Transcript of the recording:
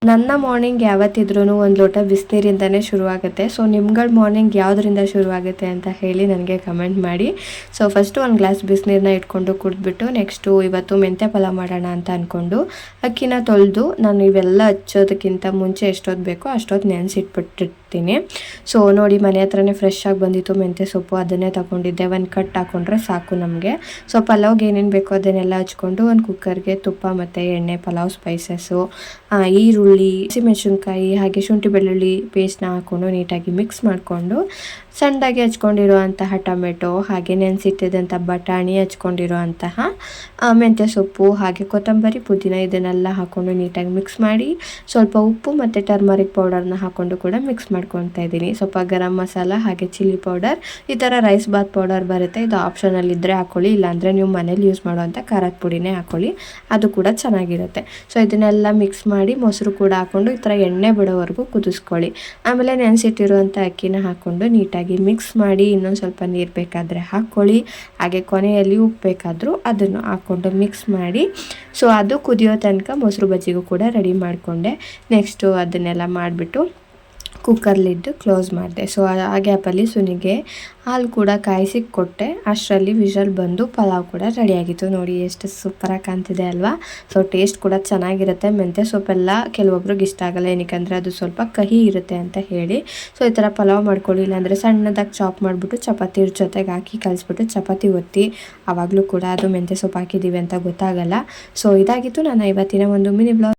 ನನ್ನ ಮಾರ್ನಿಂಗ್ ಯಾವತ್ತಿದ್ರೂ ಒಂದು ಲೋಟ ಬಿಸಿನೀರಿಂದನೇ ಶುರುವಾಗುತ್ತೆ. ಸೊ ನಿಮ್ಗಳ ಮಾರ್ನಿಂಗ್ ಯಾವುದರಿಂದ ಶುರುವಾಗುತ್ತೆ ಅಂತ ಹೇಳಿ ನನಗೆ ಕಮೆಂಟ್ ಮಾಡಿ. ಸೊ ಫಸ್ಟು ಒಂದು ಗ್ಲಾಸ್ ಬಿಸಿನೀರನ್ನ ಇಟ್ಕೊಂಡು ಕುಡಿದ್ಬಿಟ್ಟು ನೆಕ್ಸ್ಟು ಇವತ್ತು ಮೆಂತ್ಯ ಪಲಾವ್ ಮಾಡೋಣ ಅಂತ ಅಂದ್ಕೊಂಡು ಅಕ್ಕಿನ ತೊಳೆದು ನಾನು ಇವೆಲ್ಲ ಹಚ್ಚೋದಕ್ಕಿಂತ ಮುಂಚೆ ಎಷ್ಟೊತ್ತು ಬೇಕೋ ಅಷ್ಟೊತ್ತು ನೆನೆಸಿಟ್ಬಿಟ್ಟಿರ್ತೀನಿ. ಸೊ ನೋಡಿ ಮನೆ ಹತ್ರನೇ ಫ್ರೆಶ್ ಆಗಿ ಬಂದಿತ್ತು ಮೆಂತ್ಯ ಸೊಪ್ಪು, ಅದನ್ನೇ ತಗೊಂಡಿದ್ದೆ. ಒಂದು ಕಟ್ ಹಾಕೊಂಡ್ರೆ ಸಾಕು ನಮಗೆ. ಸೊ ಪಲಾವ್ಗೆ ಏನೇನು ಬೇಕೋ ಅದನ್ನೆಲ್ಲ ಹಚ್ಕೊಂಡು ಒಂದು ಕುಕ್ಕರ್ಗೆ ತುಪ್ಪ ಮತ್ತು ಎಣ್ಣೆ, ಪಲಾವ್ ಸ್ಪೈಸಸ್ಸು, ಈರುಳ್ಳಿ, ಹಸಿಮೆಣಸಿನ್ಕಾಯಿ ಹಾಗೆ ಶುಂಠಿ ಬೆಳ್ಳುಳ್ಳಿ ಪೇಸ್ಟ್ನ ಹಾಕ್ಕೊಂಡು ನೀಟಾಗಿ ಮಿಕ್ಸ್ ಮಾಡಿಕೊಂಡು ಸಣ್ಣದಾಗಿ ಹಚ್ಕೊಂಡಿರುವಂತಹ ಟೊಮೆಟೊ, ಹಾಗೆ ನೆನೆಸಿಟ್ಟಿದ್ದಂಥ ಬಟಾಣಿ, ಹಚ್ಕೊಂಡಿರುವಂತಹ ಮೆಂತ್ಯ ಸೊಪ್ಪು, ಹಾಗೆ ಕೊತ್ತಂಬರಿ, ಪುದೀನ ಇದನ್ನೆಲ್ಲ ಹಾಕ್ಕೊಂಡು ನೀಟಾಗಿ ಮಿಕ್ಸ್ ಮಾಡಿ ಸ್ವಲ್ಪ ಉಪ್ಪು ಮತ್ತು ಟರ್ಮರಿಕ್ ಪೌಡರ್ನ ಹಾಕ್ಕೊಂಡು ಕೂಡ ಮಿಕ್ಸ್ ಮಾಡ್ಕೊತಾ ಇದ್ದೀನಿ. ಸ್ವಲ್ಪ ಗರಂ ಮಸಾಲ ಹಾಗೆ ಚಿಲ್ಲಿ ಪೌಡರ್, ಈ ಥರ ರೈಸ್ ಬಾತ್ ಪೌಡರ್ ಬರುತ್ತೆ, ಇದು ಆಪ್ಷನಲ್ ಇದ್ದರೆ ಹಾಕ್ಕೊಳ್ಳಿ, ಇಲ್ಲಾಂದರೆ ನೀವು ಮನೇಲಿ ಯೂಸ್ ಮಾಡುವಂಥ ಖಾರದ ಪುಡಿನೇ ಹಾಕ್ಕೊಳ್ಳಿ, ಅದು ಕೂಡ ಚೆನ್ನಾಗಿರುತ್ತೆ. ಸೊ ಇದನ್ನೆಲ್ಲ ಮಿಕ್ಸ್ ಮಾಡಿ ಮೊಸರು ಕೂಡ ಹಾಕ್ಕೊಂಡು ಈ ಥರ ಎಣ್ಣೆ ಬಿಡೋವರೆಗೂ ಕುದಿಸ್ಕೊಳ್ಳಿ. ಆಮೇಲೆ ನೆನೆಸಿಟ್ಟಿರುವಂಥ ಅಕ್ಕಿನ ಹಾಕ್ಕೊಂಡು ನೀಟಾಗಿ ಮಿಕ್ಸ್ ಮಾಡಿ ಇನ್ನೊಂದು ಸ್ವಲ್ಪ ನೀರು ಬೇಕಾದರೆ ಹಾಕ್ಕೊಳ್ಳಿ. ಹಾಗೆ ಕೊನೆಯಲ್ಲಿ ಉಪ್ಪು ಬೇಕಾದರೂ ಅದನ್ನು ಹಾಕ್ಕೊಂಡು ಮಿಕ್ಸ್ ಮಾಡಿ. ಸೊ ಅದು ಕುದಿಯೋ ತನಕ ಮೊಸರು ಬಜ್ಜಿಗೂ ಕೂಡ ರೆಡಿ ಮಾಡಿಕೊಂಡೆ. ನೆಕ್ಸ್ಟು ಅದನ್ನೆಲ್ಲ ಮಾಡಿಬಿಟ್ಟು ಕುಕ್ಕರ್ಲಿದ್ದು ಕ್ಲೋಸ್ ಮಾಡಿದೆ. ಸೊ ಆ ಗ್ಯಾಪಲ್ಲಿ ಸುನಿಗೆ ಹಾಲು ಕೂಡ ಕಾಯಿಸಿ ಕೊಟ್ಟೆ. ಅಷ್ಟರಲ್ಲಿ ವಿಷಲ್ ಬಂದು ಪಲಾವ್ ಕೂಡ ರೆಡಿಯಾಗಿತ್ತು. ನೋಡಿ ಎಷ್ಟು ಸೂಪರಾಗಿ ಕಾಣ್ತಿದೆ ಅಲ್ವಾ. ಸೊ ಟೇಸ್ಟ್ ಕೂಡ ಚೆನ್ನಾಗಿರುತ್ತೆ. ಮೆಂತ್ಯ ಸೊಪ್ಪೆಲ್ಲ ಕೆಲವೊಬ್ರಿಗೆ ಇಷ್ಟ ಆಗಲ್ಲ, ಏನಕ್ಕೆ ಅದು ಸ್ವಲ್ಪ ಕಹಿ ಇರುತ್ತೆ ಅಂತ ಹೇಳಿ. ಸೊ ಈ ಥರ ಪಲಾವ್ ಮಾಡ್ಕೊಳ್ಳಿ, ಇಲ್ಲಾಂದರೆ ಸಣ್ಣದಾಗಿ ಚಾಪ್ ಮಾಡಿಬಿಟ್ಟು ಚಪಾತಿ ಜೊತೆಗೆ ಹಾಕಿ ಕಲಿಸ್ಬಿಟ್ಟು ಚಪಾತಿ ಒತ್ತಿ, ಆವಾಗಲೂ ಕೂಡ ಅದು ಮೆಂತ್ಯ ಸೊಪ್ಪು ಹಾಕಿದ್ದೀವಿ ಅಂತ ಗೊತ್ತಾಗಲ್ಲ. ಸೊ ಇದಾಗಿತ್ತು ನನ್ನ ಇವತ್ತಿನ ಒಂದು ಮಿನಿ ಬ್ಲಾಗ್.